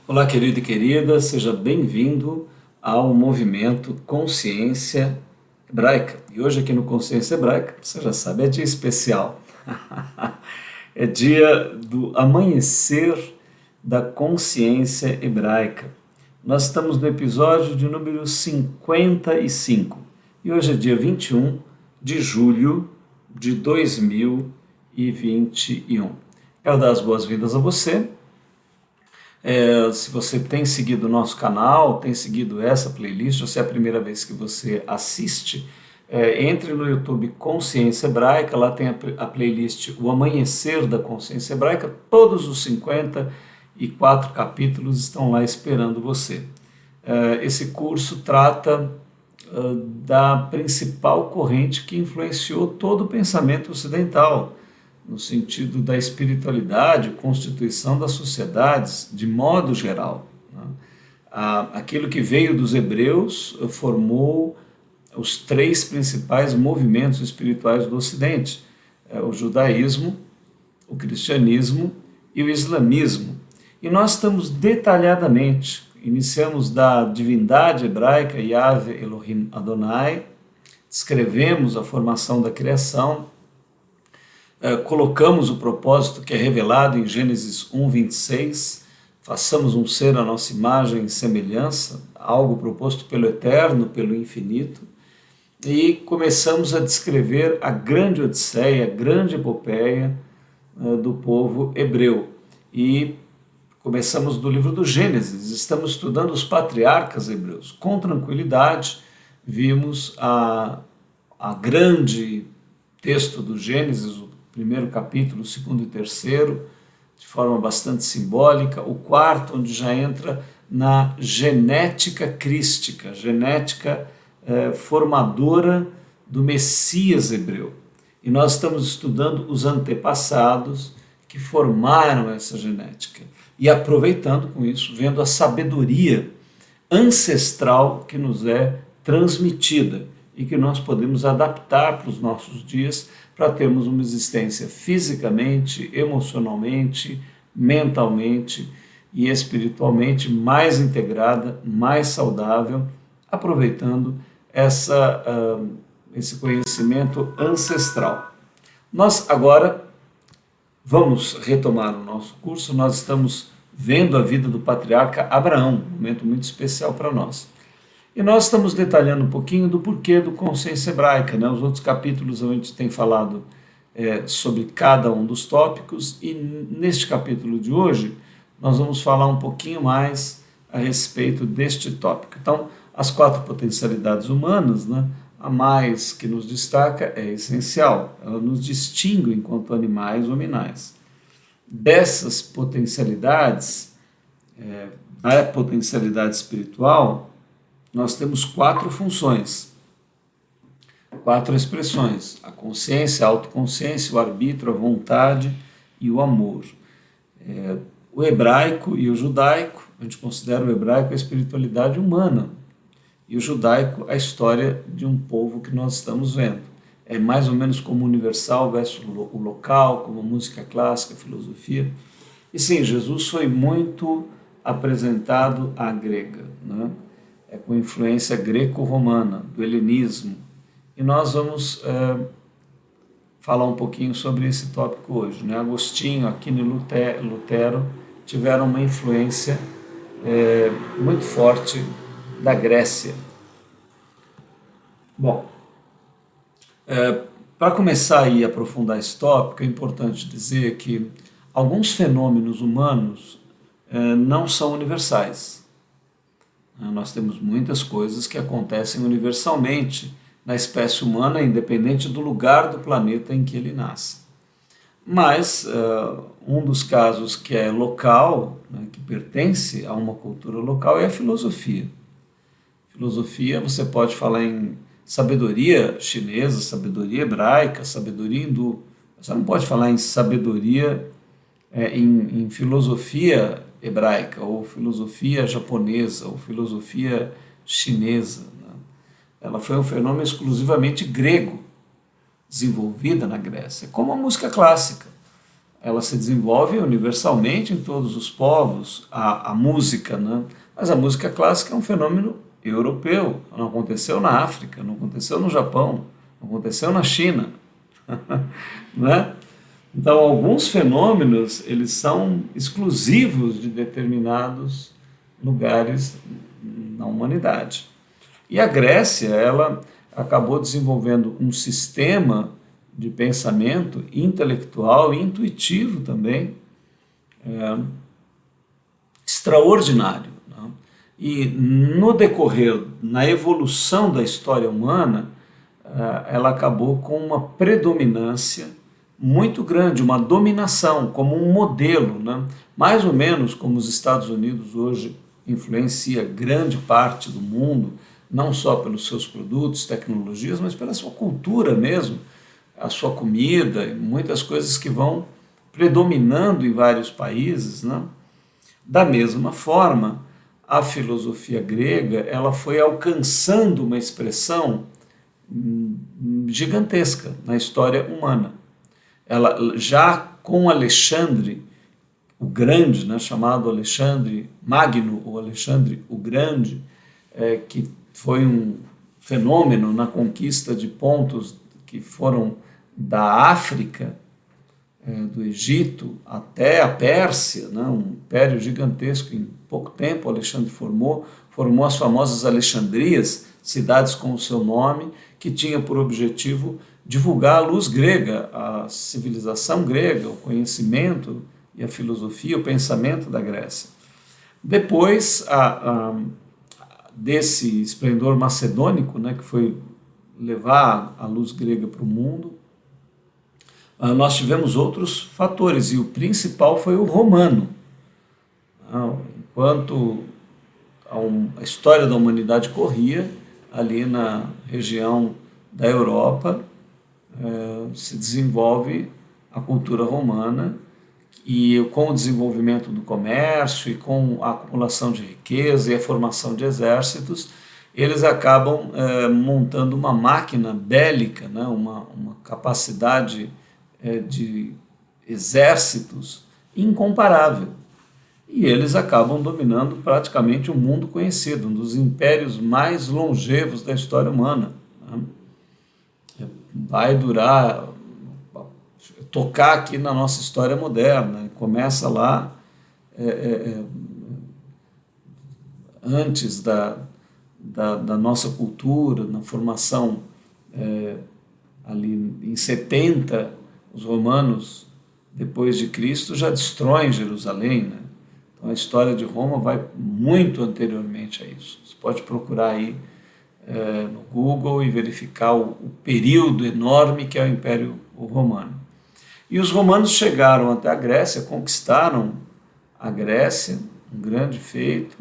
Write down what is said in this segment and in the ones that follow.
Olá, querido e querida, seja bem-vindo ao movimento Consciência Hebraica. E hoje aqui no Consciência Hebraica, você já sabe, é dia especial. É dia do amanhecer da consciência hebraica. Nós estamos no episódio de número 55 e hoje é dia 21 de julho de 2021. Quero dar as boas-vindas a você. Se você tem seguido o nosso canal, tem seguido essa playlist, ou se é a primeira vez que você assiste, entre no YouTube Consciência Hebraica, lá tem a playlist O Amanhecer da Consciência Hebraica, todos os 54 capítulos estão lá esperando você. Esse curso trata da principal corrente que influenciou todo o pensamento ocidental, no sentido da espiritualidade, constituição das sociedades, de modo geral. Aquilo que veio dos hebreus formou os três principais movimentos espirituais do Ocidente: o judaísmo, o cristianismo e o islamismo. E nós estamos detalhadamente, iniciamos da divindade hebraica, Yahvé Elohim Adonai, descrevemos a formação da criação, colocamos o propósito que é revelado em Gênesis 1:26, façamos um ser à nossa imagem e semelhança, algo proposto pelo Eterno, pelo Infinito, e começamos a descrever a grande odisseia, a grande epopeia do povo hebreu. E começamos do livro do Gênesis, estamos estudando os patriarcas hebreus. Com tranquilidade, vimos a grande texto do Gênesis, o primeiro capítulo, o segundo e terceiro, de forma bastante simbólica, o quarto, onde já entra na genética crística, genética formadora do Messias hebreu. E nós estamos estudando os antepassados que formaram essa genética e aproveitando com isso, vendo a sabedoria ancestral que nos é transmitida e que nós podemos adaptar para os nossos dias para termos uma existência fisicamente, emocionalmente, mentalmente e espiritualmente mais integrada, mais saudável, aproveitando esse conhecimento ancestral. Nós agora vamos retomar o nosso curso. Nós estamos vendo a vida do patriarca Abraão, um momento muito especial para nós. E nós estamos detalhando um pouquinho do porquê do Consciência Hebraica, né? Os outros capítulos a gente tem falado sobre cada um dos tópicos, e neste capítulo de hoje nós vamos falar um pouquinho mais a respeito deste tópico. Então, as 4 potencialidades humanas, né? A mais que nos destaca é essencial, ela nos distingue enquanto animais hominais. Dessas potencialidades, a potencialidade espiritual, nós temos 4 funções, 4 expressões: a consciência, a autoconsciência, o arbítrio, a vontade e o amor. O hebraico e o judaico, a gente considera o hebraico a espiritualidade humana e o judaico a história de um povo que nós estamos vendo. É mais ou menos como o universal versus o local, como a música clássica, a filosofia. E sim, Jesus foi muito apresentado à grega, né? Com influência greco-romana, do helenismo. E nós vamos falar um pouquinho sobre esse tópico hoje, né? Agostinho, Aquino e Lutero tiveram uma influência muito forte da Grécia. Bom, para começar a aprofundar esse tópico, é importante dizer que alguns fenômenos humanos não são universais. Nós temos muitas coisas que acontecem universalmente na espécie humana, independente do lugar do planeta em que ele nasce. Mas um dos casos que é local, né, que pertence a uma cultura local, é a filosofia. Filosofia, você pode falar em sabedoria chinesa, sabedoria hebraica, sabedoria hindu. Você não pode falar em sabedoria, em filosofia hebraica, ou filosofia japonesa, ou filosofia chinesa, né? Ela foi um fenômeno exclusivamente grego, desenvolvida na Grécia, como a música clássica. ela se desenvolve universalmente em todos os povos, a música, né? Mas a música clássica é um fenômeno europeu, não aconteceu na África, não aconteceu no Japão, não aconteceu na China, né? Então, alguns fenômenos, eles são exclusivos de determinados lugares na humanidade. E a Grécia, ela acabou desenvolvendo um sistema de pensamento intelectual e intuitivo também, extraordinário, né? E no decorrer, na evolução da história humana, ela acabou com uma predominância muito grande, uma dominação, como um modelo, né? Mais ou menos como os Estados Unidos hoje influencia grande parte do mundo, não só pelos seus produtos, tecnologias, mas pela sua cultura mesmo, a sua comida, e muitas coisas que vão predominando em vários países, né? Da mesma forma, a filosofia grega ela foi alcançando uma expressão gigantesca na história humana. Ela já com Alexandre o Grande, né, chamado Alexandre Magno ou Alexandre o Grande, que foi um fenômeno na conquista de pontos que foram da África, do Egito até a Pérsia, né, um império gigantesco. Em pouco tempo Alexandre formou as famosas Alexandrias, cidades com o seu nome, que tinha por objetivo divulgar a luz grega, a civilização grega, o conhecimento e a filosofia, o pensamento da Grécia. Depois desse esplendor macedônico, né, que foi levar a luz grega para o mundo, nós tivemos outros fatores, e o principal foi o romano. Enquanto a história da humanidade corria, ali na região da Europa, se desenvolve a cultura romana, e com o desenvolvimento do comércio e com a acumulação de riqueza e a formação de exércitos, eles acabam montando uma máquina bélica, né, uma capacidade de exércitos incomparável. E eles acabam dominando praticamente o mundo conhecido, um dos impérios mais longevos da história humana, né? Vai durar, tocar aqui na nossa história moderna, começa lá antes da nossa cultura, na formação ali em 70, os romanos, depois de Cristo, já destroem Jerusalém, né? Então a história de Roma vai muito anteriormente a isso. Você pode procurar aí no Google e verificar o período enorme que é o Império Romano. E os romanos chegaram até a Grécia, conquistaram a Grécia, um grande feito,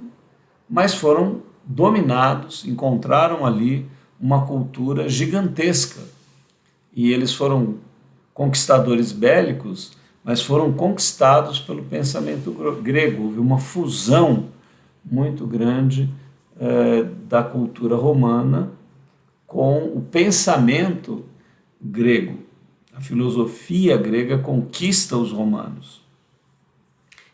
mas foram dominados, encontraram ali uma cultura gigantesca. E eles foram conquistadores bélicos, mas foram conquistados pelo pensamento grego. Houve uma fusão muito grande da cultura romana com o pensamento grego. A filosofia grega conquista os romanos.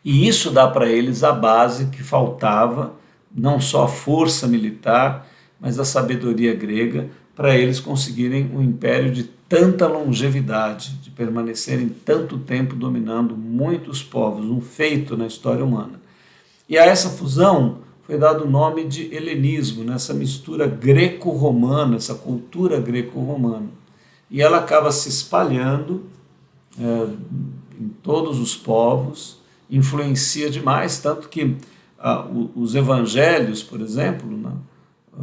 E isso dá para eles a base que faltava, não só a força militar, mas a sabedoria grega, para eles conseguirem um império de tanta longevidade, de permanecerem tanto tempo dominando muitos povos, um feito na história humana. E a essa fusão foi dado o nome de helenismo, nessa mistura greco-romana, essa cultura greco-romana. E ela acaba se espalhando em todos os povos, influencia demais, tanto que os evangelhos, por exemplo, né,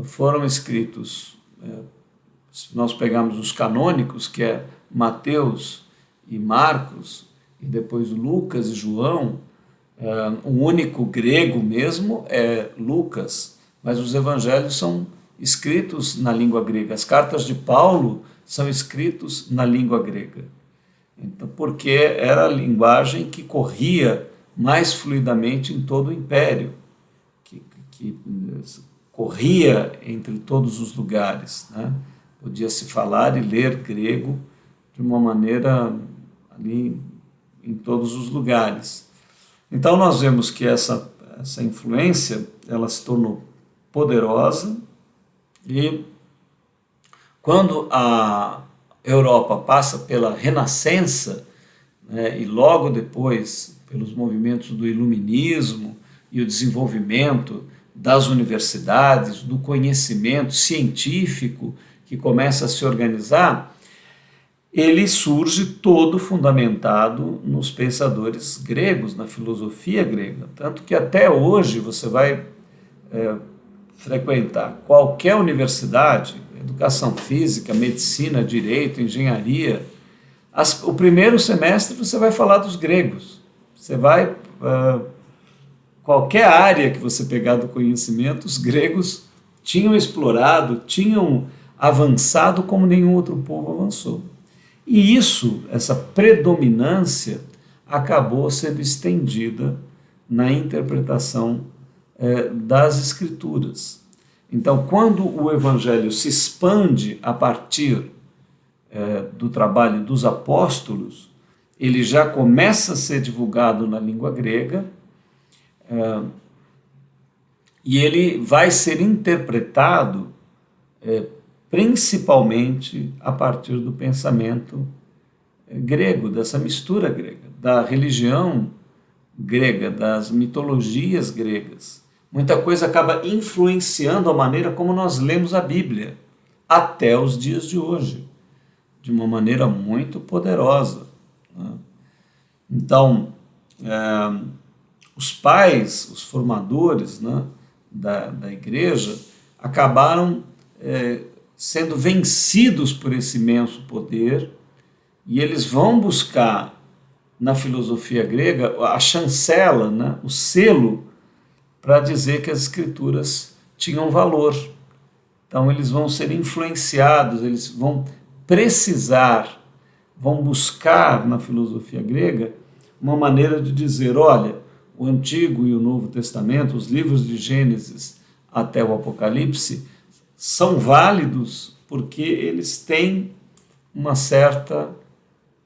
foram escritos, se nós pegarmos os canônicos, que é Mateus e Marcos, e depois Lucas e João, o único grego mesmo é Lucas, mas os evangelhos são escritos na língua grega. As cartas de Paulo são escritos na língua grega. Então, porque era a linguagem que corria mais fluidamente em todo o império, que corria entre todos os lugares, né? Podia-se falar e ler grego de uma maneira ali em todos os lugares. Então nós vemos que essa influência ela se tornou poderosa e quando a Europa passa pela Renascença, né, e logo depois pelos movimentos do Iluminismo e o desenvolvimento das universidades, do conhecimento científico que começa a se organizar, ele surge todo fundamentado nos pensadores gregos, na filosofia grega. Tanto que até hoje você vai frequentar qualquer universidade, educação física, medicina, direito, engenharia, o primeiro semestre você vai falar dos gregos. Você vai... qualquer área que você pegar do conhecimento, os gregos tinham explorado, tinham avançado como nenhum outro povo avançou. E isso, essa predominância, acabou sendo estendida na interpretação das Escrituras. Então, quando o Evangelho se expande a partir do trabalho dos apóstolos, ele já começa a ser divulgado na língua grega, e ele vai ser interpretado principalmente a partir do pensamento grego, dessa mistura grega, da religião grega, das mitologias gregas. Muita coisa acaba influenciando a maneira como nós lemos a Bíblia, até os dias de hoje, de uma maneira muito poderosa, né? Então, os pais, os formadores, né, da igreja, acabaram sendo vencidos por esse imenso poder, e eles vão buscar na filosofia grega a chancela, né, o selo, para dizer que as escrituras tinham valor. Então eles vão ser influenciados, eles vão precisar, vão buscar na filosofia grega uma maneira de dizer, olha, o Antigo e o Novo Testamento, os livros de Gênesis até o Apocalipse, são válidos porque eles têm uma certa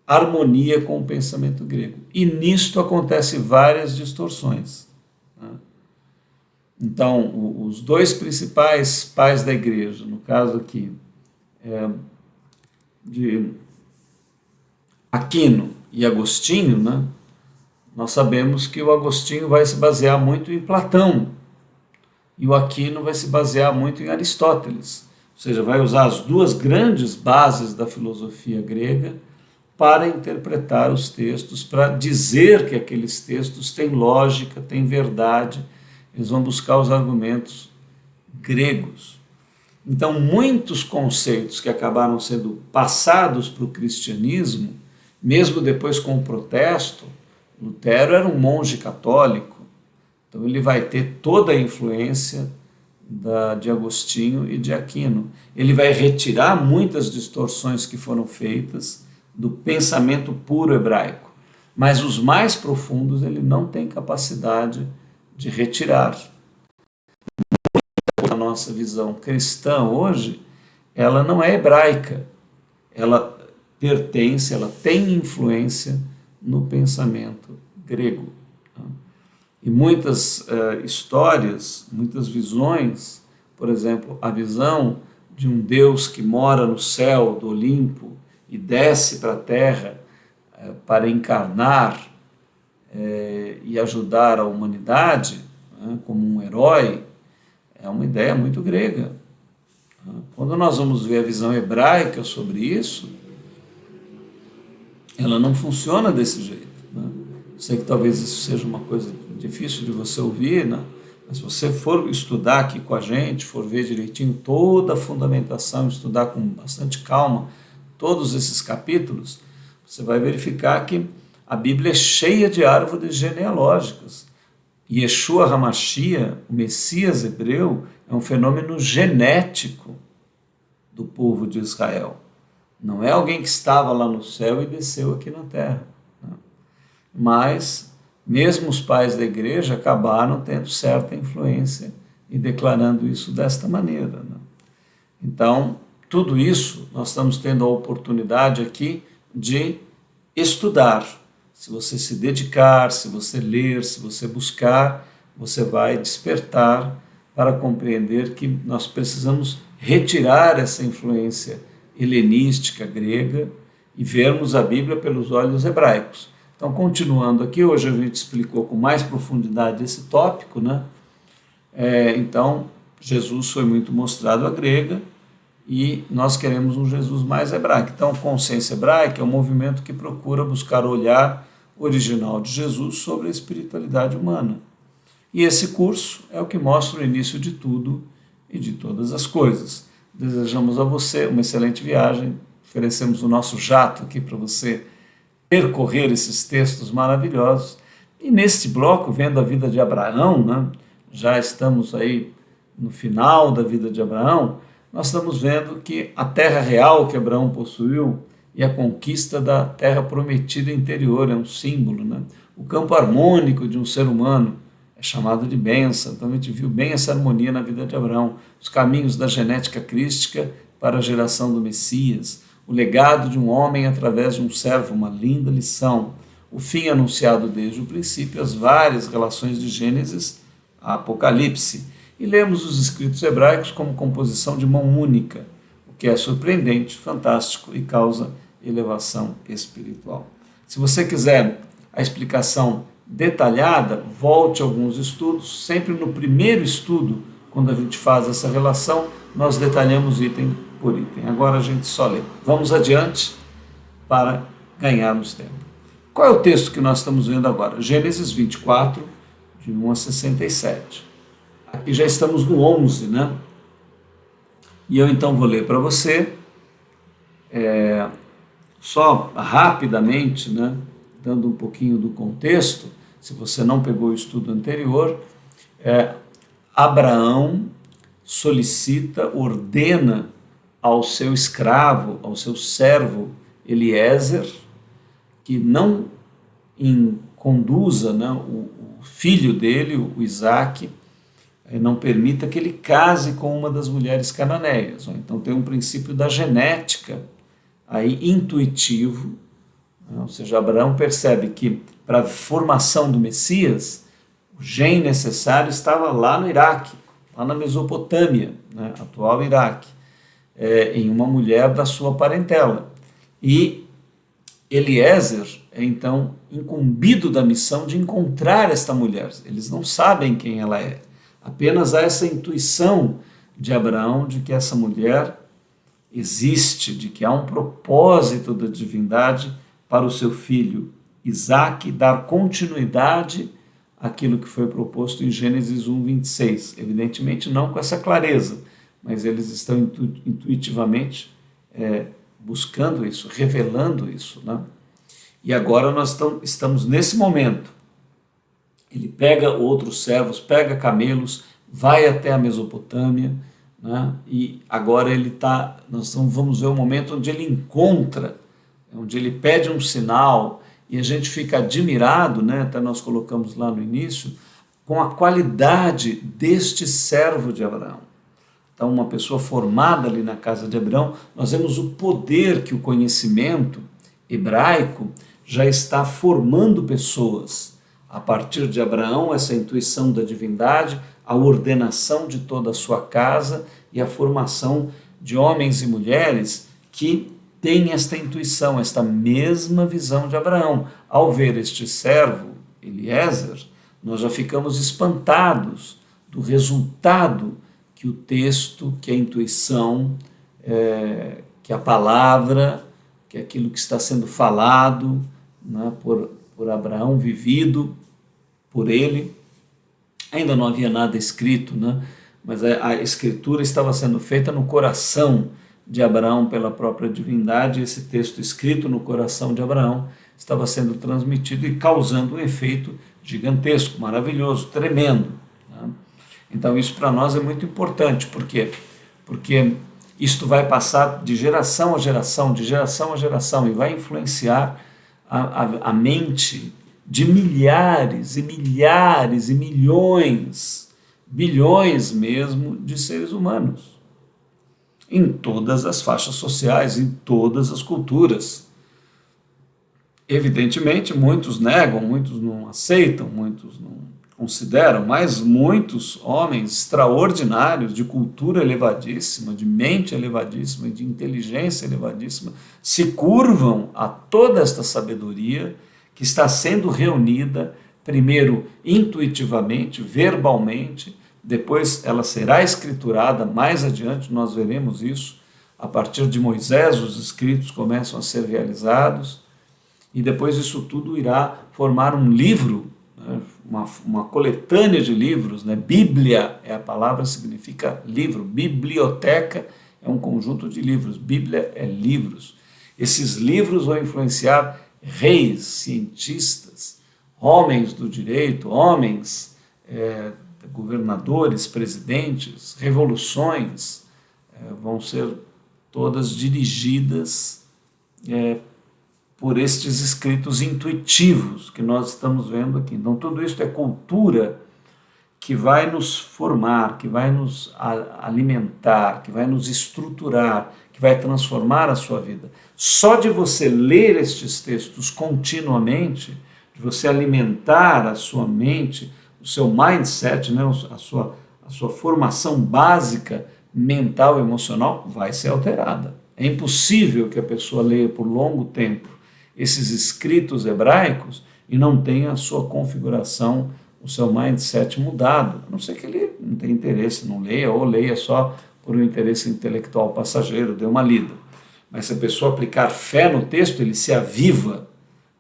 harmonia com o pensamento grego. E nisto acontecem várias distorções, né? Então, os dois principais pais da igreja, no caso aqui, de Aquino e Agostinho, né? Nós sabemos que o Agostinho vai se basear muito em Platão e o Aquino vai se basear muito em Aristóteles, ou seja, vai usar as duas grandes bases da filosofia grega para interpretar os textos, para dizer que aqueles textos têm lógica, têm verdade. Eles vão buscar os argumentos gregos. Então, muitos conceitos que acabaram sendo passados para o cristianismo, mesmo depois com o protesto, Lutero era um monge católico, então ele vai ter toda a influência de Agostinho e de Aquino. Ele vai retirar muitas distorções que foram feitas do pensamento puro hebraico, mas os mais profundos ele não tem capacidade de retirar. A nossa visão cristã hoje, ela não é hebraica, ela pertence, ela tem influência no pensamento grego. E muitas histórias, muitas visões, por exemplo, a visão de um Deus que mora no céu do Olimpo e desce para a terra para encarnar e ajudar a humanidade, como um herói, é uma ideia muito grega. Quando nós vamos ver a visão hebraica sobre isso, ela não funciona desse jeito, né? Sei que talvez isso seja uma coisa difícil de você ouvir, né? Mas se você for estudar aqui com a gente, for ver direitinho toda a fundamentação, estudar com bastante calma todos esses capítulos, você vai verificar que a Bíblia é cheia de árvores genealógicas. Yeshua HaMashiach, o Messias hebreu, é um fenômeno genético do povo de Israel. Não é alguém que estava lá no céu e desceu aqui na terra, né? Mas, mesmo os pais da igreja acabaram tendo certa influência e declarando isso desta maneira, né? Então, tudo isso nós estamos tendo a oportunidade aqui de estudar. Se você se dedicar, se você ler, se você buscar, você vai despertar para compreender que nós precisamos retirar essa influência helenística, grega, e vermos a Bíblia pelos olhos hebraicos. Então, continuando aqui, hoje a gente explicou com mais profundidade esse tópico, né? Então, Jesus foi muito mostrado à grega e nós queremos um Jesus mais hebraico. Então, Consciência Hebraica é um movimento que procura buscar o olhar original de Jesus sobre a espiritualidade humana. E esse curso é o que mostra o início de tudo e de todas as coisas. Desejamos a você uma excelente viagem, oferecemos o nosso jato aqui para você percorrer esses textos maravilhosos. E neste bloco, vendo a vida de Abraão, né, já estamos aí no final da vida de Abraão, nós estamos vendo que a terra real que Abraão possuiu e a conquista da terra prometida interior é um símbolo, né? O campo harmônico de um ser humano é chamado de bênção. Então a gente viu bem essa harmonia na vida de Abraão, os caminhos da genética crística para a geração do Messias, o legado de um homem através de um servo, uma linda lição, o fim anunciado desde o princípio, as várias relações de Gênesis a Apocalipse. E lemos os escritos hebraicos como composição de mão única, o que é surpreendente, fantástico e causa elevação espiritual. Se você quiser a explicação detalhada, volte a alguns estudos. Sempre no primeiro estudo, quando a gente faz essa relação, nós detalhamos item por item. Agora a gente só lê. Vamos adiante para ganharmos tempo. Qual é o texto que nós estamos vendo agora? Gênesis 24, de 1 a 67. Aqui já estamos no 11, né? E eu então vou ler para você, só rapidamente, né? Dando um pouquinho do contexto, se você não pegou o estudo anterior, Abraão solicita, ordena ao seu escravo, ao seu servo Eliezer, que não conduza, né, o filho dele, o Isaque, não permita que ele case com uma das mulheres cananeias. Então tem um princípio da genética aí intuitivo, né? Ou seja, Abraão percebe que para a formação do Messias, o gene necessário estava lá no Iraque, lá na Mesopotâmia, né, atual Iraque, em uma mulher da sua parentela. E Eliezer é então incumbido da missão de encontrar esta mulher. Eles não sabem quem ela é. Apenas há essa intuição de Abraão de que essa mulher existe, de que há um propósito da divindade para o seu filho Isaque dar continuidade àquilo que foi proposto em Gênesis 1, 26. Evidentemente não com essa clareza, mas eles estão intuitivamente buscando isso, revelando isso, né? E agora nós estamos nesse momento. Ele pega outros servos, pega camelos, vai até a Mesopotâmia, né? E agora nós vamos ver o momento onde ele encontra, onde ele pede um sinal, e a gente fica admirado, né? Até nós colocamos lá no início, com a qualidade deste servo de Abraão. Então, uma pessoa formada ali na casa de Abraão, nós vemos o poder que o conhecimento hebraico já está formando pessoas. A partir de Abraão, essa intuição da divindade, a ordenação de toda a sua casa e a formação de homens e mulheres que têm esta intuição, esta mesma visão de Abraão. Ao ver este servo, Eliezer, nós já ficamos espantados do resultado que o texto, que a intuição, que a palavra, que aquilo que está sendo falado, né, por Abraão, vivido por ele. Ainda não havia nada escrito, né, mas a escritura estava sendo feita no coração de Abraão pela própria divindade. Esse texto escrito no coração de Abraão estava sendo transmitido e causando um efeito gigantesco, maravilhoso, tremendo, né? Então isso para nós é muito importante. Por quê? Porque isto vai passar de geração a geração, e vai influenciar a mente de milhares e milhares e milhões, bilhões mesmo, de seres humanos, em todas as faixas sociais, em todas as culturas. Evidentemente, muitos negam, muitos não aceitam, muitos não consideram, mas muitos homens extraordinários, de cultura elevadíssima, de mente elevadíssima, de inteligência elevadíssima, se curvam a toda esta sabedoria que está sendo reunida, primeiro intuitivamente, verbalmente, depois ela será escriturada, mais adiante nós veremos isso, a partir de Moisés os escritos começam a ser realizados, e depois isso tudo irá formar um livro, né, uma coletânea de livros, né? Bíblia é a palavra, significa livro, biblioteca é um conjunto de livros, Bíblia é livros. Esses livros vão influenciar reis, cientistas, homens do direito, homens, governadores, presidentes, revoluções, vão ser todas dirigidas por estes escritos intuitivos que nós estamos vendo aqui. Então, tudo isso é cultura que vai nos formar, que vai nos alimentar, que vai nos estruturar, que vai transformar a sua vida. Só de você ler estes textos continuamente, de você alimentar a sua mente, o seu mindset, né, a sua formação básica mental e emocional vai ser alterada. É impossível que a pessoa leia por longo tempo esses escritos hebraicos e não tenha a sua configuração, o seu mindset mudado, a não ser que ele não tenha interesse, não leia, ou leia só por um interesse intelectual passageiro, dê uma lida. Mas se a pessoa aplicar fé no texto, ele se aviva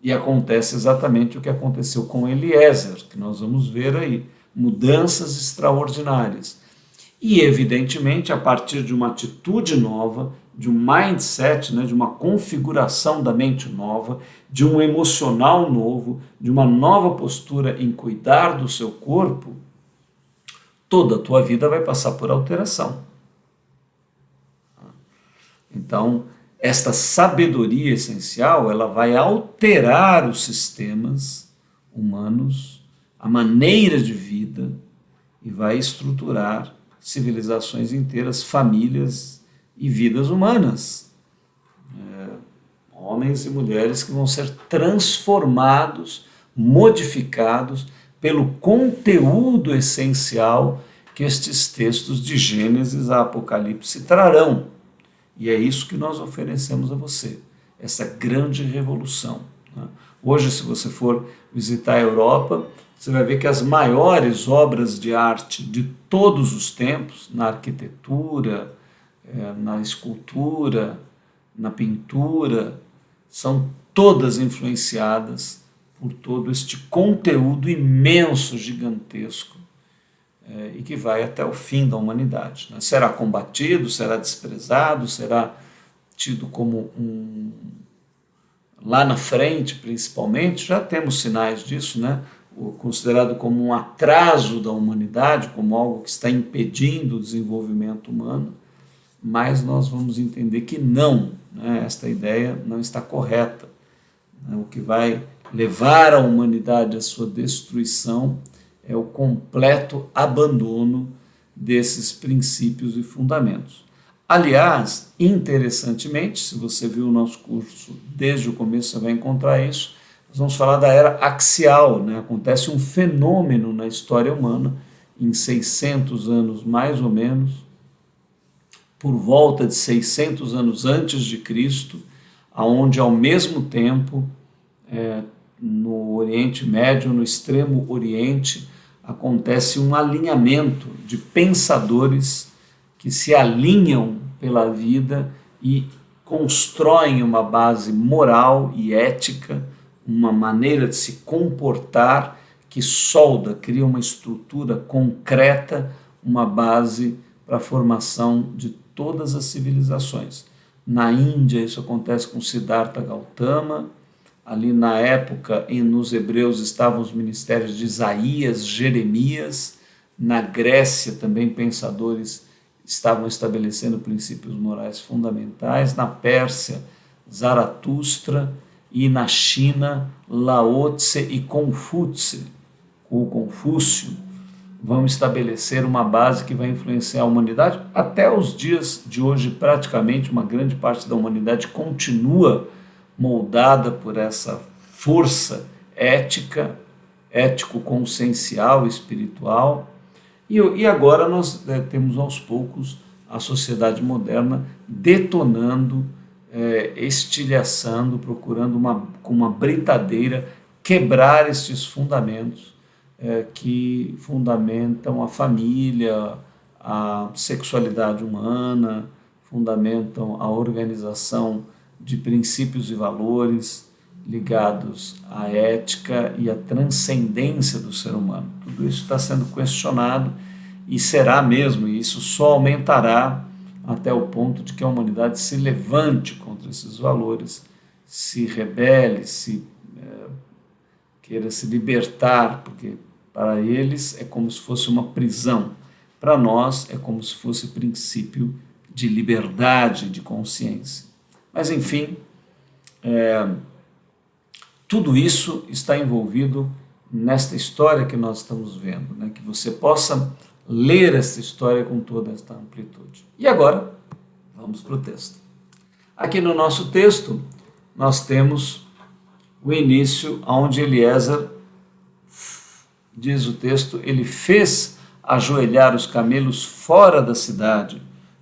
e acontece exatamente o que aconteceu com Eliezer, que nós vamos ver aí, mudanças extraordinárias. E, evidentemente, a partir de uma atitude nova, de um mindset, né, de uma configuração da mente nova, de um emocional novo, de uma nova postura em cuidar do seu corpo, toda a tua vida vai passar por alteração. Então, esta sabedoria essencial, ela vai alterar os sistemas humanos, a maneira de vida, e vai estruturar civilizações inteiras, famílias e vidas humanas. Homens e mulheres que vão ser transformados, modificados pelo conteúdo essencial que estes textos de Gênesis a Apocalipse trarão. E é isso que nós oferecemos a você, essa grande revolução. Hoje, se você for visitar a Europa, você vai ver que as maiores obras de arte de todos os tempos, na arquitetura, na escultura, na pintura, são todas influenciadas por todo este conteúdo imenso, gigantesco, e que vai até o fim da humanidade. Será combatido, será desprezado, será tido como lá na frente, principalmente, já temos sinais disso, né? Considerado como um atraso da humanidade, como algo que está impedindo o desenvolvimento humano, mas nós vamos entender que não, né? Esta ideia não está correta. O que vai levar a humanidade à sua destruição é o completo abandono desses princípios e fundamentos. Aliás, interessantemente, se você viu o nosso curso desde o começo, você vai encontrar isso. Nós vamos falar da era axial, né? Acontece um fenômeno na história humana, em 600 anos mais ou menos, por volta de 600 anos antes de Cristo, onde ao mesmo tempo, no Oriente Médio, no Extremo Oriente, acontece um alinhamento de pensadores que se alinham pela vida e constroem uma base moral e ética, uma maneira de se comportar que solda, cria uma estrutura concreta, uma base para a formação de todas as civilizações. Na Índia isso acontece com Siddhartha Gautama, ali na época nos hebreus estavam os ministérios de Isaías, Jeremias, na Grécia também pensadores estavam estabelecendo princípios morais fundamentais, na Pérsia, Zaratustra, e na China, Lao Tse e Confúcio vão estabelecer uma base que vai influenciar a humanidade. Até os dias de hoje, praticamente, uma grande parte da humanidade continua moldada por essa força ética, ético-consciencial, espiritual. E agora nós temos aos poucos a sociedade moderna detonando, estilhaçando, procurando com uma britadeira quebrar estes fundamentos que fundamentam a família, a sexualidade humana, fundamentam a organização de princípios e valores ligados à ética e à transcendência do ser humano. Tudo isso está sendo questionado e será mesmo, e isso só aumentará até o ponto de que a humanidade se levante contra esses valores, se rebele, queira se libertar, porque para eles é como se fosse uma prisão. Para nós é como se fosse princípio de liberdade de consciência. Mas, enfim, tudo isso está envolvido nesta história que nós estamos vendo, né? Que você possa ler essa história com toda esta amplitude. E agora, vamos para o texto. Aqui no nosso texto, nós temos o início onde Eliezer, diz o texto, ele fez ajoelhar os camelos fora da cidade,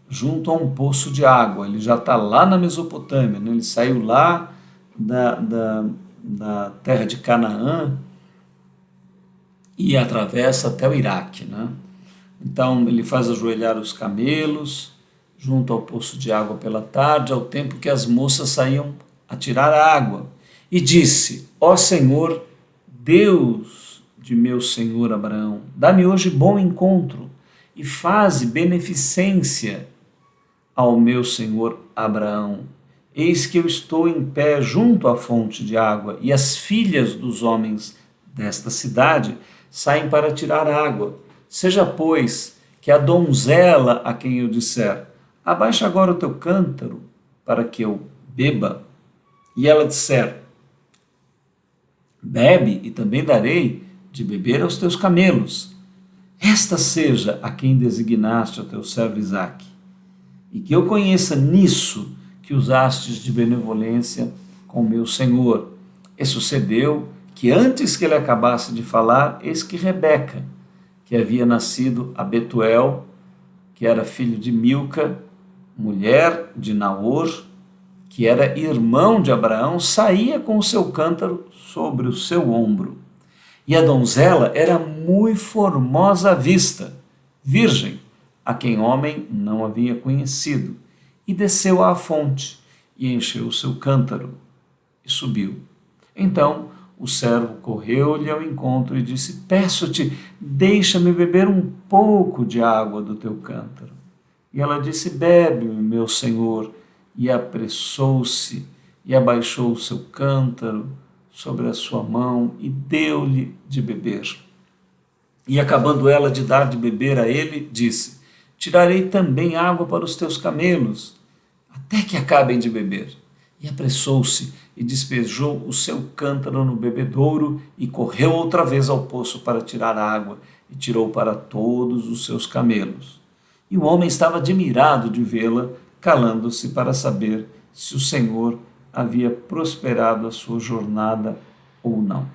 junto a um poço de água. Ele já está lá na Mesopotâmia, né? Ele saiu lá da terra de Canaã e atravessa até o Iraque, né? Então ele faz ajoelhar os camelos junto ao poço de água pela tarde, ao tempo que as moças saíam a tirar água, e disse: ó Senhor, Deus de meu senhor Abraão, dá-me hoje bom encontro e faze beneficência ao meu senhor Abraão. Eis que eu estou em pé junto à fonte de água, e as filhas dos homens desta cidade saem para tirar água. Seja, pois, que a donzela a quem eu disser: abaixa agora o teu cântaro para que eu beba, e ela disser: bebe, e também darei de beber aos teus camelos. Esta seja a quem designaste ao teu servo Isaque, e que eu conheça nisso que usastes de benevolência com meu senhor. E sucedeu que antes que ele acabasse de falar, eis que Rebeca, que havia nascido a Betuel, que era filho de Milca, mulher de Naor, que era irmão de Abraão, saía com o seu cântaro sobre o seu ombro. E a donzela era muito formosa à vista, virgem, a quem homem não havia conhecido, e desceu à fonte, e encheu o seu cântaro, e subiu. Então o servo correu-lhe ao encontro e disse: peço-te, deixa-me beber um pouco de água do teu cântaro. E ela disse: bebe, meu senhor. E apressou-se e abaixou o seu cântaro sobre a sua mão e deu-lhe de beber. E acabando ela de dar de beber a ele, disse: tirarei também água para os teus camelos, até que acabem de beber. E apressou-se e despejou o seu cântaro no bebedouro e correu outra vez ao poço para tirar água, e tirou para todos os seus camelos. E o homem estava admirado de vê-la, calando-se para saber se o Senhor havia prosperado a sua jornada ou não.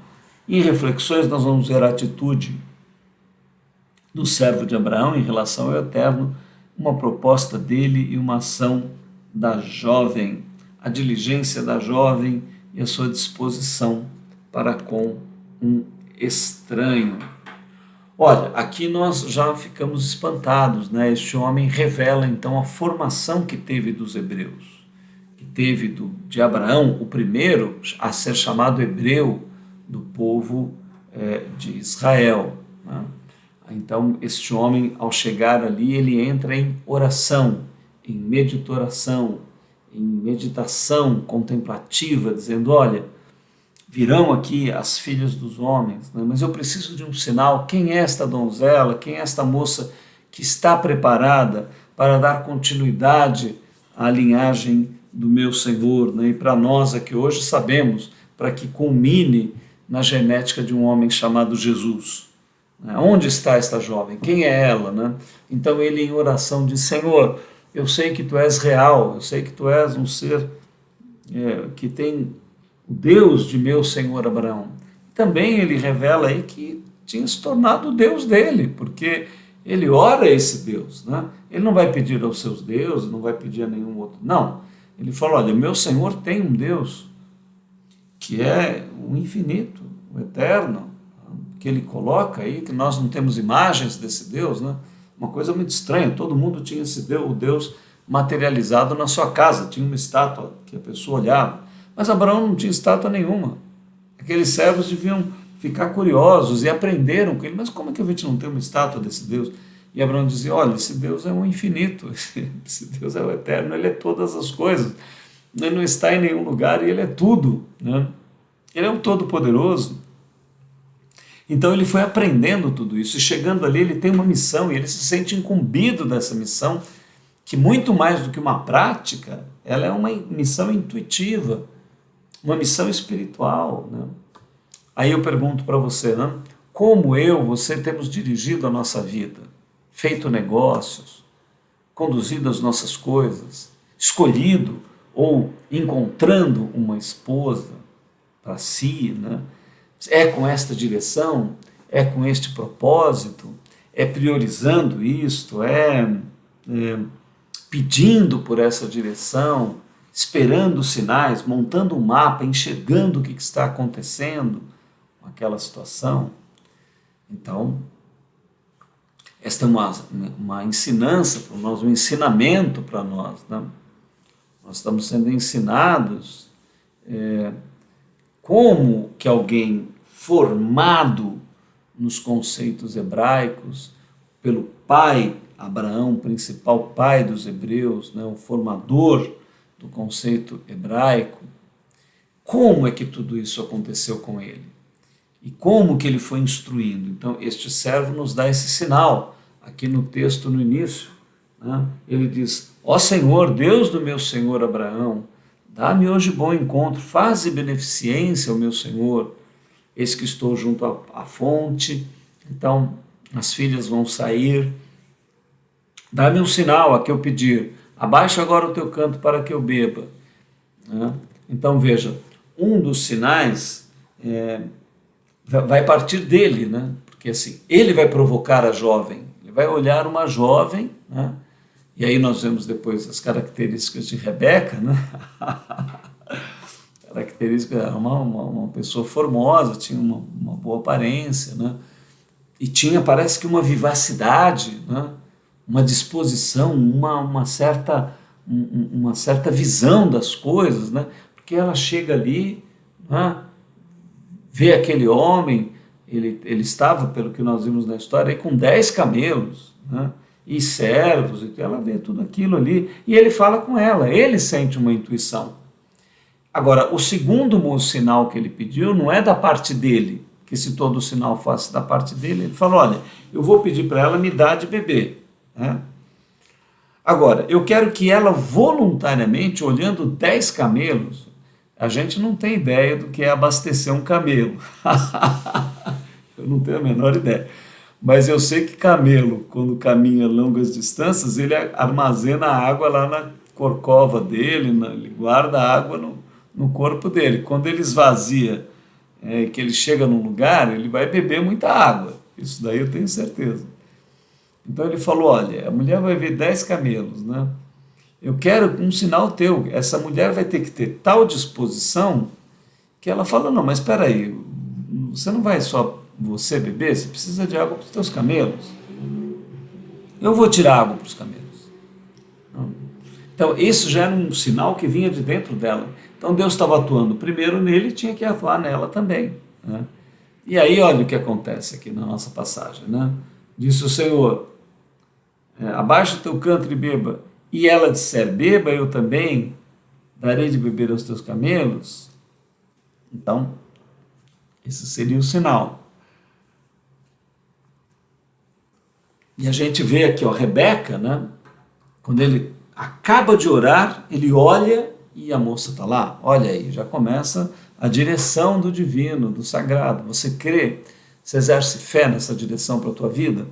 Em reflexões, nós vamos ver a atitude do servo de Abraão em relação ao Eterno, uma proposta dele e uma ação da jovem, a diligência da jovem e a sua disposição para com um estranho. Olha, aqui nós já ficamos espantados, né? Este homem revela então a formação que teve dos hebreus, que teve de Abraão, o primeiro a ser chamado hebreu do povo de Israel, né? Então, este homem, ao chegar ali, ele entra em oração, em meditação, contemplativa, dizendo: olha, virão aqui as filhas dos homens, né? Mas eu preciso de um sinal. Quem é esta donzela? Quem é esta moça que está preparada para dar continuidade à linhagem do meu Senhor, né? E para nós aqui hoje sabemos, para que culmine na genética de um homem chamado Jesus. Onde está esta jovem? Quem é ela, né? Então ele em oração diz: Senhor, eu sei que tu és real, eu sei que tu és um ser que tem o Deus de meu senhor Abraão. Também ele revela aí que tinha se tornado o Deus dele, porque ele ora a esse Deus, né? Ele não vai pedir aos seus deuses, não vai pedir a nenhum outro. Não, ele fala, olha, meu Senhor tem um Deus que é o infinito, o eterno, que ele coloca aí, que nós não temos imagens desse Deus, né? Uma coisa muito estranha, todo mundo tinha esse Deus, o Deus materializado na sua casa, tinha uma estátua que a pessoa olhava, mas Abraão não tinha estátua nenhuma. Aqueles servos deviam ficar curiosos e aprenderam com ele, mas como é que a gente não tem uma estátua desse Deus? E Abraão dizia, olha, esse Deus é o infinito, esse Deus é o eterno, ele é todas as coisas, ele não está em nenhum lugar e ele é tudo, né? Ele é o Todo-Poderoso. Então ele foi aprendendo tudo isso, e chegando ali ele tem uma missão, e ele se sente incumbido dessa missão, que muito mais do que uma prática, ela é uma missão intuitiva, uma missão espiritual, né? Aí eu pergunto para você, né? Como você temos dirigido a nossa vida, feito negócios, conduzido as nossas coisas, escolhido ou encontrando uma esposa para si, né? É com esta direção, é com este propósito, é priorizando isto, pedindo por essa direção, esperando sinais, montando um mapa, enxergando o que está acontecendo com aquela situação. Então, esta é uma ensinança para nós, um ensinamento para nós, né? Nós estamos sendo ensinados como que alguém formado nos conceitos hebraicos, pelo pai Abraão, principal pai dos hebreus, né, o formador do conceito hebraico, como é que tudo isso aconteceu com ele? E como que ele foi instruindo? Então, este servo nos dá esse sinal, aqui no texto no início, né? Ele diz, ó Senhor, Deus do meu senhor Abraão, dá-me hoje bom encontro, faze beneficência ao meu Senhor, eis que estou junto à fonte, então as filhas vão sair, dá-me um sinal a que eu pedir, abaixa agora o teu canto para que eu beba. Então veja, um dos sinais vai partir dele, né? Porque assim, ele vai provocar a jovem, ele vai olhar uma jovem, né? E aí nós vemos depois as características de Rebeca, né? Característica, era uma pessoa formosa, tinha uma boa aparência, né? E tinha, parece que uma vivacidade, né? Uma disposição, uma certa visão das coisas, né? Porque ela chega ali, né? Vê aquele homem, ele estava, pelo que nós vimos na história, aí com 10 camelos, né? E servos, e ela vê tudo aquilo ali, e ele fala com ela, ele sente uma intuição. Agora, o segundo sinal que ele pediu não é da parte dele, que se todo sinal fosse da parte dele, ele falou, olha, eu vou pedir para ela me dar de beber, né? Agora, eu quero que ela voluntariamente, olhando 10 camelos, a gente não tem ideia do que é abastecer um camelo, eu não tenho a menor ideia. Mas eu sei que camelo, quando caminha longas distâncias, ele armazena a água lá na corcova dele, ele guarda a água no corpo dele. Quando ele esvazia, que ele chega num lugar, ele vai beber muita água. Isso daí eu tenho certeza. Então ele falou, olha, a mulher vai ver 10 camelos, né? Eu quero um sinal teu. Essa mulher vai ter que ter tal disposição que ela fala, não, mas espera aí, você não vai só você beber, você precisa de água para os teus camelos. Eu vou tirar água para os camelos. Então, isso já era um sinal que vinha de dentro dela. Então, Deus estava atuando primeiro nele, tinha que atuar nela também, né? E aí, olha o que acontece aqui na nossa passagem, né? Disse o Senhor, abaixa o teu canto e beba. E ela disser, beba, eu também darei de beber aos teus camelos. Então, esse seria o sinal. E a gente vê aqui, ó, Rebeca, né? Quando ele acaba de orar, ele olha e a moça está lá. Olha aí, já começa a direção do divino, do sagrado. Você crê? Você exerce fé nessa direção para a tua vida?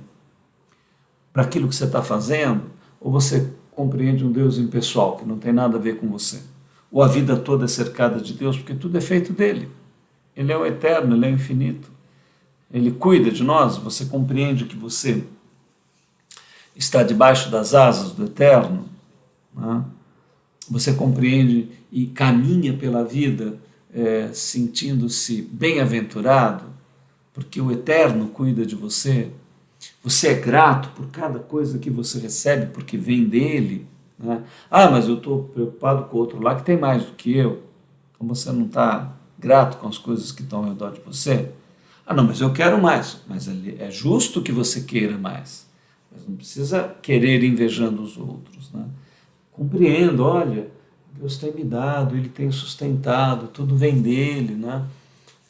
Para aquilo que você está fazendo? Ou você compreende um Deus impessoal, que não tem nada a ver com você? ou a vida toda é cercada de Deus, porque tudo é feito dele. Ele é o eterno, ele é o infinito. Ele cuida de nós, você compreende que você está debaixo das asas do eterno, né? Você compreende e caminha pela vida sentindo-se bem-aventurado, porque o eterno cuida de você. Você é grato por cada coisa que você recebe, porque vem dele, né? Ah, mas eu estou preocupado com o outro lá que tem mais do que eu. Então você não está grato com as coisas que estão ao redor de você? Ah, não, mas eu quero mais. Mas é justo que você queira mais. Mas não precisa querer invejando os outros, né? Compreendo, olha, Deus tem me dado, Ele tem sustentado, tudo vem dele, né?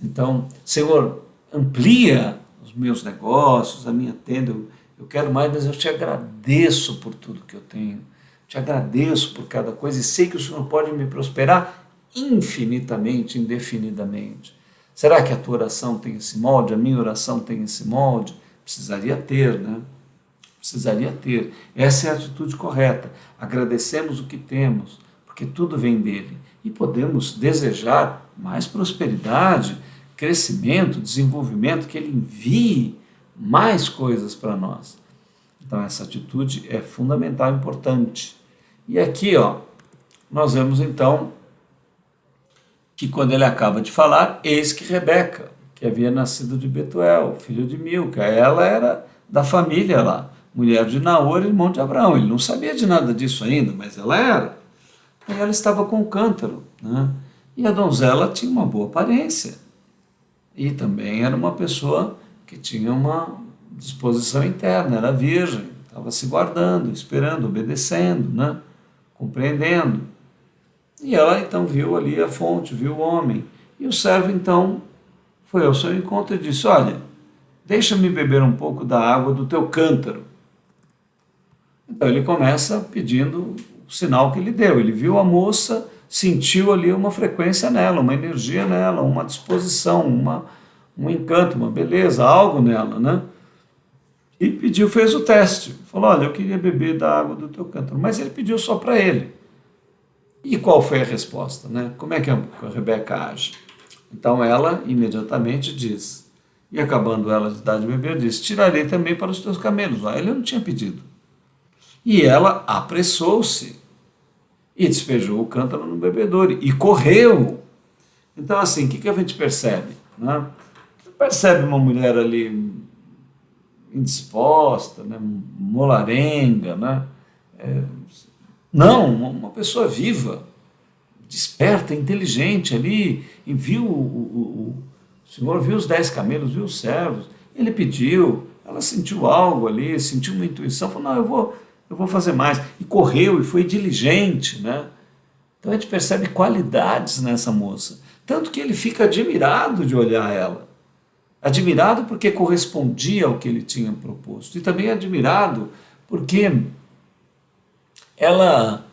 Então, Senhor, amplia os meus negócios, a minha tenda, eu quero mais, mas eu te agradeço por tudo que eu tenho, te agradeço por cada coisa e sei que o Senhor pode me prosperar infinitamente, indefinidamente. Será que a tua oração tem esse molde? A minha oração tem esse molde? Precisaria ter, né? Precisaria ter. Essa é a atitude correta. Agradecemos o que temos, porque tudo vem dele. E podemos desejar mais prosperidade, crescimento, desenvolvimento, que ele envie mais coisas para nós. Então essa atitude é fundamental, importante. E aqui, nós vemos então que quando ele acaba de falar, eis que Rebeca, que havia nascido de Betuel, filho de Milca, ela era da família lá, mulher de Naor, irmão de Abraão. Ele não sabia de nada disso ainda, mas ela era. E ela estava com o cântaro, né? E a donzela tinha uma boa aparência. E também era uma pessoa que tinha uma disposição interna, era virgem, estava se guardando, esperando, obedecendo, né? Compreendendo. E ela então viu ali a fonte, viu o homem. E o servo então foi ao seu encontro e disse: olha, deixa-me beber um pouco da água do teu cântaro. Então ele começa pedindo o sinal que ele deu. Ele viu a moça, sentiu ali uma frequência nela, uma energia nela, uma disposição, um encanto, uma beleza, algo nela, né? E pediu, fez o teste. Falou: olha, eu queria beber da água do teu cântaro. Mas ele pediu só para ele. E qual foi a resposta, né? Como é que a Rebeca age? Então ela imediatamente diz, e acabando ela de dar de beber, diz: tirarei também para os teus camelos. Lá ele não tinha pedido. E ela apressou-se e despejou o cântaro no bebedouro e correu. Então, assim, o que a gente percebe, né? Você percebe uma mulher ali indisposta, né? Molarenga, né? Não, uma pessoa viva, desperta, inteligente ali, e viu o Senhor, viu os 10 camelos, viu os servos, ele pediu, ela sentiu algo ali, sentiu uma intuição, falou: não, eu vou fazer mais. E correu e foi diligente, né? Então a gente percebe qualidades nessa moça. Tanto que ele fica admirado de olhar ela. Admirado porque correspondia ao que ele tinha proposto. E também admirado porque ela,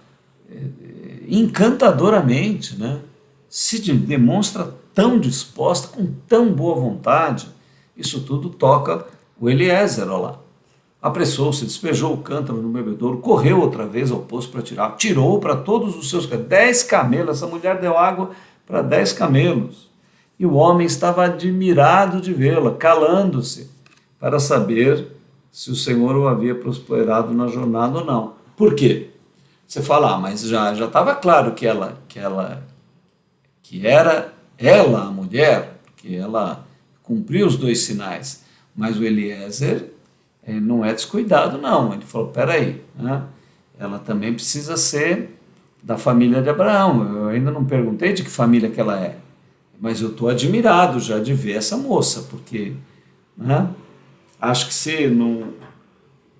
encantadoramente, né, se demonstra tão disposta, com tão boa vontade. Isso tudo toca o Eliezer, olha lá. Apressou-se, despejou o cântaro no bebedouro, correu outra vez ao poço para tirar, tirou para todos os seus 10 camelos, essa mulher deu água para 10 camelos. E o homem estava admirado de vê-la, calando-se, para saber se o Senhor o havia prosperado na jornada ou não. Por quê? Você fala: mas já estava claro que era ela a mulher, que ela cumpriu os 2 sinais, mas o Eliezer não é descuidado, não. Ele falou: peraí, né? Ela também precisa ser da família de Abraão. Eu ainda não perguntei de que família que ela é, mas eu estou admirado já de ver essa moça, porque, né, acho que se ele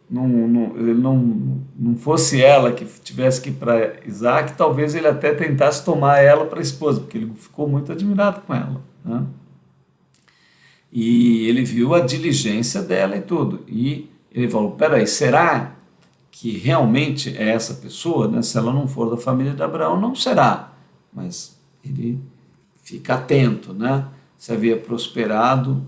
não fosse ela que tivesse que ir para Isaac, talvez ele até tentasse tomar ela para a esposa, porque ele ficou muito admirado com ela, né? E ele viu a diligência dela e tudo. E ele falou: peraí, será que realmente é essa pessoa? Né? Se ela não for da família de Abraão, não será. Mas ele fica atento, né? Se havia prosperado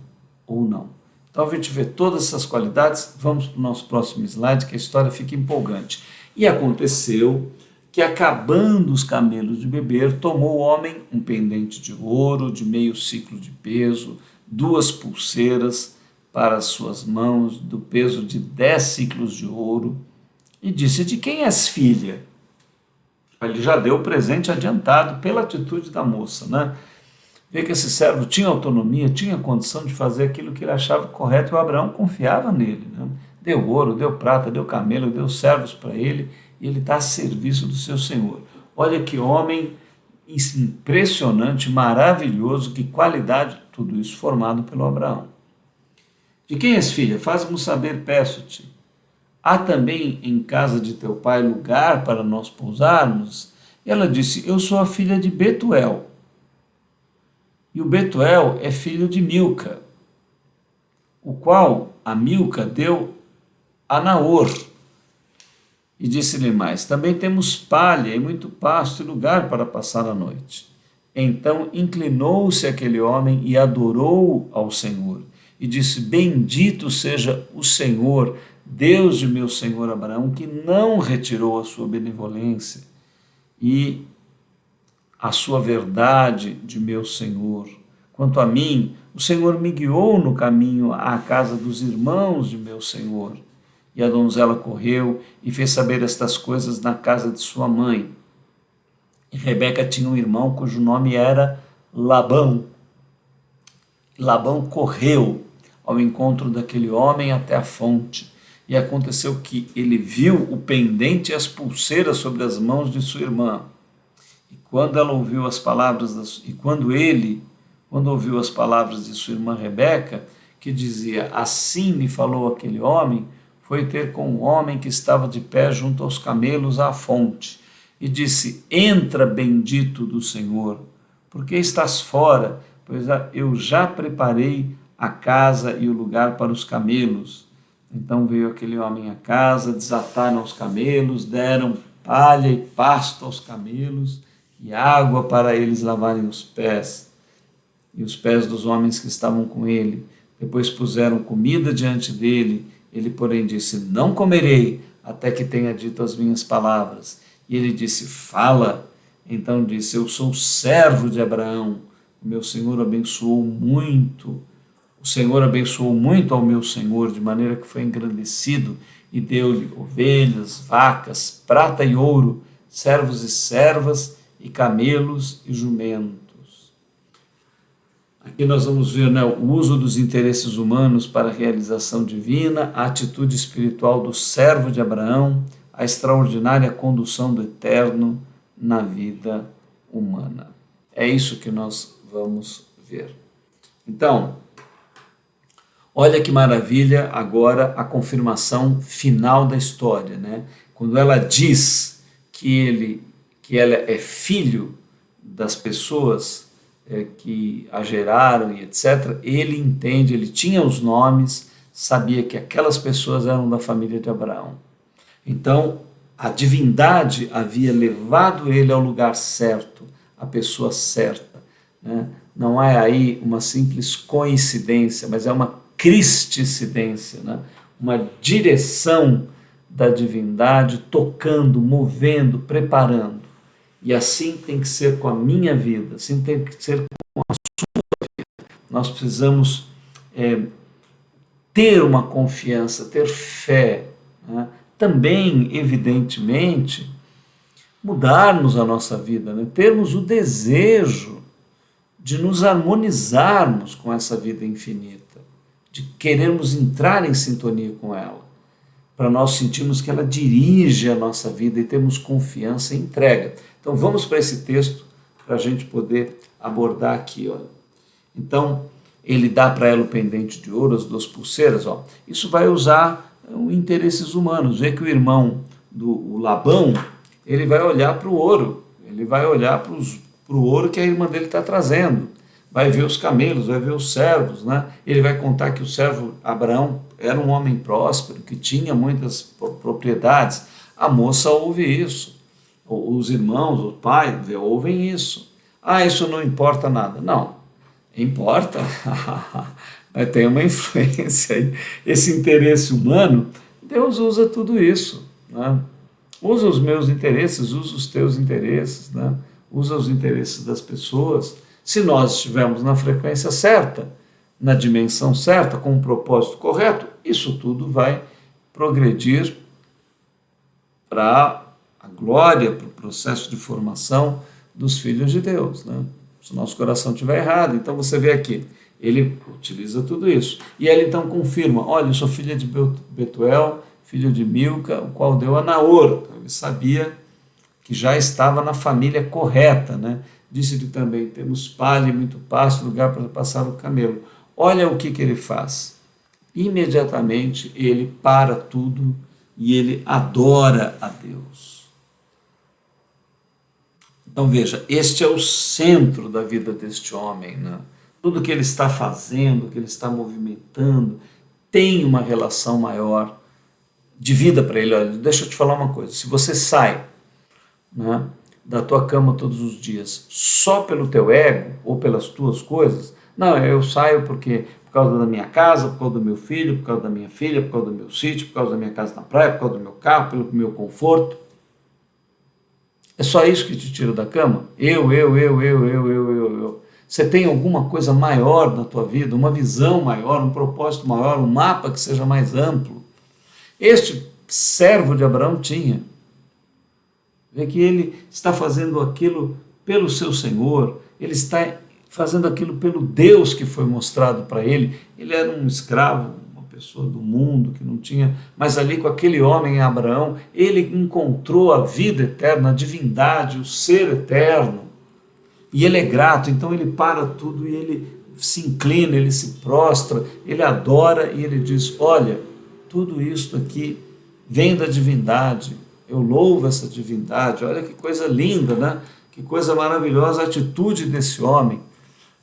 ou não. Então a gente vê todas essas qualidades. Vamos para o nosso próximo slide, que a história fica empolgante. E aconteceu que que, acabando os camelos de beber, tomou o homem um pendente de ouro de meio ciclo de peso, 2 pulseiras para as suas mãos, do peso de 10 ciclos de ouro, e disse: de quem és filha? Ele já deu o presente adiantado pela atitude da moça, né? Vê que esse servo tinha autonomia, tinha condição de fazer aquilo que ele achava correto, e o Abraão confiava nele, né? Deu ouro, deu prata, deu camelo, deu servos para ele, e ele está a serviço do seu Senhor. Olha que homem impressionante, maravilhoso, que qualidade, tudo isso formado pelo Abraão. De quem és filha? Faz-me saber, peço-te. Há também em casa de teu pai lugar para nós pousarmos? E ela disse: eu sou a filha de Betuel. E o Betuel é filho de Milca, o qual a Milca deu a Naor. E disse-lhe mais: também temos palha e muito pasto e lugar para passar a noite. Então inclinou-se aquele homem e adorou ao Senhor. E disse: bendito seja o Senhor, Deus de meu senhor Abraão, que não retirou a sua benevolência e a sua verdade de meu senhor. Quanto a mim, o Senhor me guiou no caminho à casa dos irmãos de meu senhor. E a donzela correu e fez saber estas coisas na casa de sua mãe. E Rebeca tinha um irmão cujo nome era Labão. Labão correu ao encontro daquele homem até a fonte. E aconteceu que ele viu o pendente e as pulseiras sobre as mãos de sua irmã. E quando ela ouviu as palavras quando ouviu as palavras de sua irmã Rebeca, que dizia: assim me falou aquele homem, foi ter com o homem que estava de pé junto aos camelos à fonte, e disse: entra, bendito do Senhor, porque estás fora, pois eu já preparei a casa e o lugar para os camelos. Então veio aquele homem à casa, desataram os camelos, deram palha e pasto aos camelos e água para eles lavarem os pés e os pés dos homens que estavam com ele. Depois puseram comida diante dele. Ele, porém, disse: não comerei até que tenha dito as minhas palavras. E ele disse: fala. Então disse: eu sou servo de Abraão. O meu Senhor abençoou muito. O Senhor abençoou muito ao meu Senhor, de maneira que foi engrandecido, e deu-lhe ovelhas, vacas, prata e ouro, servos e servas, e camelos e jumentos. Aqui nós vamos ver, né, o uso dos interesses humanos para a realização divina, a atitude espiritual do servo de Abraão, a extraordinária condução do Eterno na vida humana. É isso que nós vamos ver. Então, olha que maravilha agora a confirmação final da história, né? Quando ela diz que ela é filho das pessoas que a geraram e etc., ele entende, ele tinha os nomes, sabia que aquelas pessoas eram da família de Abraão. Então, a divindade havia levado ele ao lugar certo, à pessoa certa, né? Não é aí uma simples coincidência, mas é uma cristicidência, né? Uma direção da divindade tocando, movendo, preparando. E assim tem que ser com a minha vida, assim tem que ser com a sua vida. Nós precisamos ter uma confiança, ter fé, né? Também, evidentemente, mudarmos a nossa vida, né? Termos o desejo de nos harmonizarmos com essa vida infinita, de querermos entrar em sintonia com ela, para nós sentirmos que ela dirige a nossa vida e temos confiança e entrega. Então vamos para esse texto para a gente poder abordar aqui. Olha. Então ele dá para ela o pendente de ouro, as 2 pulseiras. Ó. Isso vai usar interesses humanos. Vê que o irmão do Labão, ele vai olhar para o ouro, ele vai olhar para o ouro que a irmã dele está trazendo. Vai ver os camelos, vai ver os servos, né? Ele vai contar que o servo Abraão era um homem próspero, que tinha muitas propriedades. A moça ouve isso. Os irmãos, o pai, ouvem isso. Ah, isso não importa nada. Não, importa. Mas tem uma influência aí. Esse interesse humano, Deus usa tudo isso, né? Usa os meus interesses, usa os teus interesses, né? Usa os interesses das pessoas. Se nós estivermos na frequência certa, na dimensão certa, com um propósito correto, isso tudo vai progredir para a glória, para o processo de formação dos filhos de Deus, né? Se o nosso coração estiver errado, então você vê aqui, ele utiliza tudo isso. E ele então confirma, olha, eu sou filha de Betuel, filho de Milca, o qual deu a Naor. Então, ele sabia que já estava na família correta, né? Disse-lhe também, temos palha e muito pasto, lugar para passar o camelo. Olha o que ele faz. Imediatamente ele para tudo e ele adora a Deus. Então veja, este é o centro da vida deste homem, né? Tudo que ele está fazendo, que ele está movimentando, tem uma relação maior de vida para ele. Olha, deixa eu te falar uma coisa, se você sai, né, da tua cama todos os dias só pelo teu ego ou pelas tuas coisas, não, eu saio porque por causa da minha casa, por causa do meu filho, por causa da minha filha, por causa do meu sítio, por causa da minha casa na praia, por causa do meu carro, pelo meu conforto. É só isso que te tira da cama? Eu. Você tem alguma coisa maior na tua vida, uma visão maior, um propósito maior, um mapa que seja mais amplo? Este servo de Abraão tinha. Vê que ele está fazendo aquilo pelo seu Senhor, ele está fazendo aquilo pelo Deus que foi mostrado para ele. Ele era um escravo, uma pessoa do mundo que não tinha, mas ali com aquele homem Abraão, ele encontrou a vida eterna, a divindade, o ser eterno, e ele é grato. Então ele para tudo e ele se inclina, ele se prostra, ele adora e ele diz, olha, tudo isto aqui vem da divindade, eu louvo essa divindade, olha que coisa linda, né? Que coisa maravilhosa a atitude desse homem,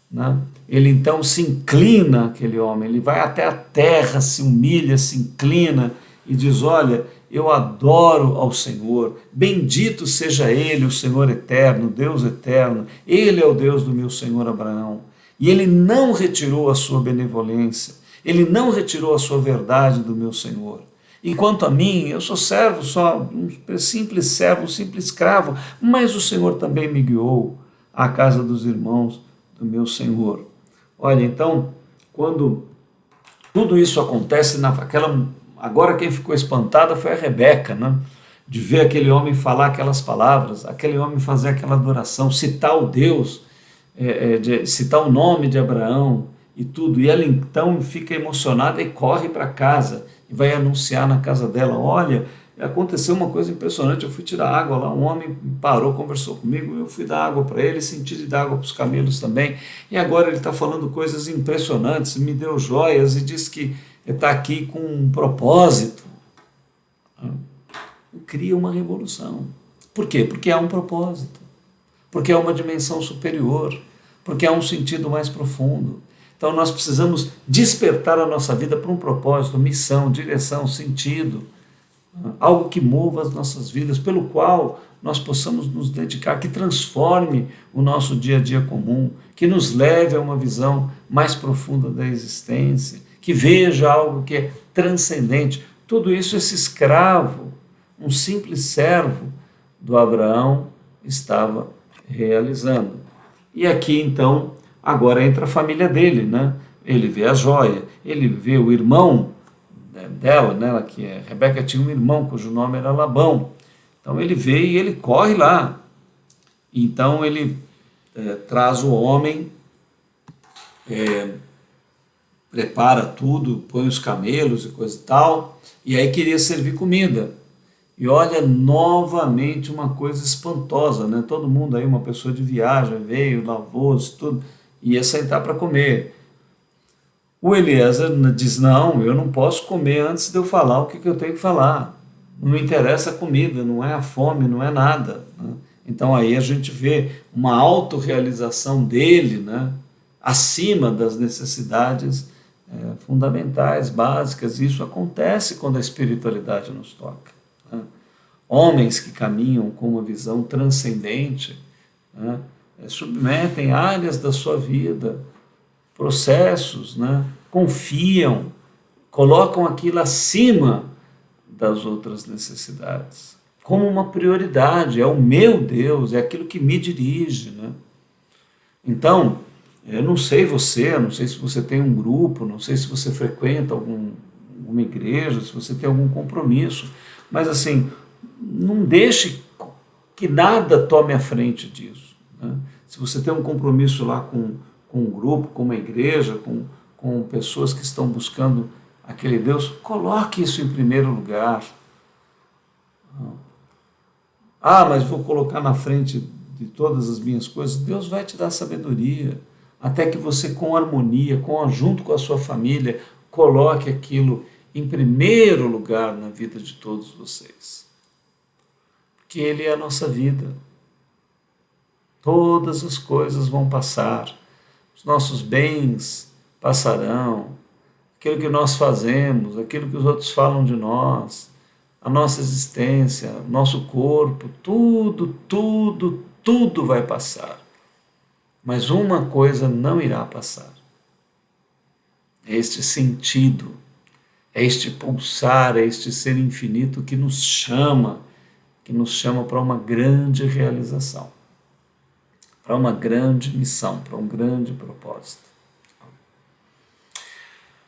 né? Ele então se inclina, aquele homem, ele vai até a terra, se humilha, se inclina e diz, olha, eu adoro ao Senhor, bendito seja Ele, o Senhor eterno, Deus eterno, Ele é o Deus do meu Senhor Abraão. E Ele não retirou a sua benevolência, Ele não retirou a sua verdade do meu Senhor. Enquanto a mim, eu sou servo, só um simples servo, um simples escravo, mas o Senhor também me guiou à casa dos irmãos do meu Senhor. Olha, então, quando tudo isso acontece, agora quem ficou espantada foi a Rebeca, né? De ver aquele homem falar aquelas palavras, aquele homem fazer aquela adoração, citar o Deus, citar o nome de Abraão e tudo. E ela então fica emocionada e corre para casa e vai anunciar na casa dela, olha, aconteceu uma coisa impressionante, eu fui tirar água lá, um homem parou, conversou comigo, eu fui dar água para ele, senti de dar água para os camelos também, e agora ele está falando coisas impressionantes, me deu joias e disse que está aqui com um propósito. Cria uma revolução. Por quê? Porque há um propósito, porque há uma dimensão superior, porque há um sentido mais profundo. Então nós precisamos despertar a nossa vida para um propósito, missão, direção, sentido, algo que mova as nossas vidas, pelo qual nós possamos nos dedicar, que transforme o nosso dia a dia comum, que nos leve a uma visão mais profunda da existência, que veja algo que é transcendente. Tudo isso esse escravo, um simples servo do Abraão, estava realizando. E aqui então, agora entra a família dele, né? Ele vê a joia, ele vê o irmão dela, né? Que Rebeca tinha um irmão cujo nome era Labão. Então ele vê e ele corre lá. Então ele traz o homem, prepara tudo, põe os camelos e coisa e tal, e aí queria servir comida. E olha, novamente uma coisa espantosa, né? Todo mundo aí, uma pessoa de viagem, veio, lavou, tudo, ia sentar para comer. O Eliezer diz, não, eu não posso comer antes de eu falar o que eu tenho que falar. Não me interessa a comida, não é a fome, não é nada, né? Então aí a gente vê uma autorrealização dele, né? Acima das necessidades fundamentais, básicas. Isso acontece quando a espiritualidade nos toca, né? Homens que caminham com uma visão transcendente, né? Submetem áreas da sua vida, processos, né? Confiam, colocam aquilo acima das outras necessidades. como uma prioridade, é o meu Deus, é aquilo que me dirige, né? Então, eu não sei você, eu não sei se você tem um grupo, não sei se você frequenta alguma igreja, se você tem algum compromisso, mas assim, não deixe que nada tome a frente disso, né? Se você tem um compromisso lá com um grupo, com uma igreja, com pessoas que estão buscando aquele Deus, coloque isso em primeiro lugar. Ah, mas vou colocar na frente de todas as minhas coisas. Deus vai te dar sabedoria, até que você, com harmonia, junto com a sua família, coloque aquilo em primeiro lugar na vida de todos vocês. Porque Ele é a nossa vida. Todas as coisas vão passar, os nossos bens passarão, aquilo que nós fazemos, aquilo que os outros falam de nós, a nossa existência, nosso corpo, tudo vai passar. Mas uma coisa não irá passar. É este sentido, é este pulsar, é este ser infinito que nos chama para uma grande realização, para uma grande missão, para um grande propósito.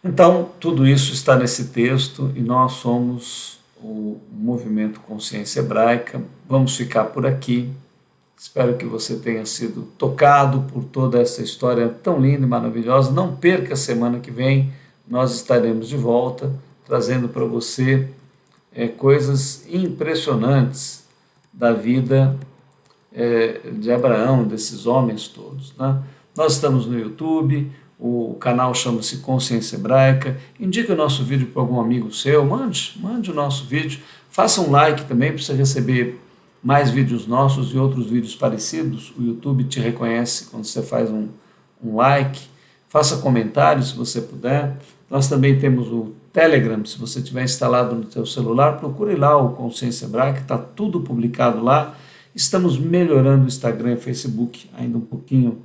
Então, tudo isso está nesse texto e nós somos o Movimento Consciência Hebraica. Vamos ficar por aqui. Espero que você tenha sido tocado por toda essa história tão linda e maravilhosa. Não perca a semana que vem, nós estaremos de volta, trazendo para você coisas impressionantes da vida de Abraão, desses homens todos, né? Nós estamos no YouTube, o canal chama-se Consciência Hebraica. Indique o nosso vídeo para algum amigo seu, mande o nosso vídeo, faça um like também para você receber mais vídeos nossos e outros vídeos parecidos. O YouTube te reconhece quando você faz um like, faça comentários se você puder. Nós também temos o Telegram, se você tiver instalado no seu celular, procure lá o Consciência Hebraica, está tudo publicado lá. Estamos melhorando o Instagram e Facebook ainda um pouquinho,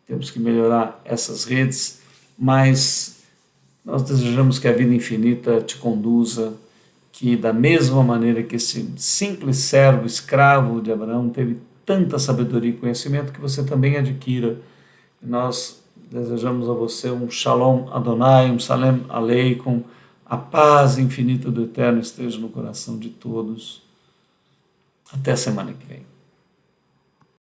temos que melhorar essas redes, mas nós desejamos que a vida infinita te conduza, que da mesma maneira que esse simples servo, escravo de Abraão, teve tanta sabedoria e conhecimento, que você também adquira. Nós desejamos a você um Shalom Adonai, um Salem Aleikum, a paz infinita do Eterno esteja no coração de todos. Até a semana que vem.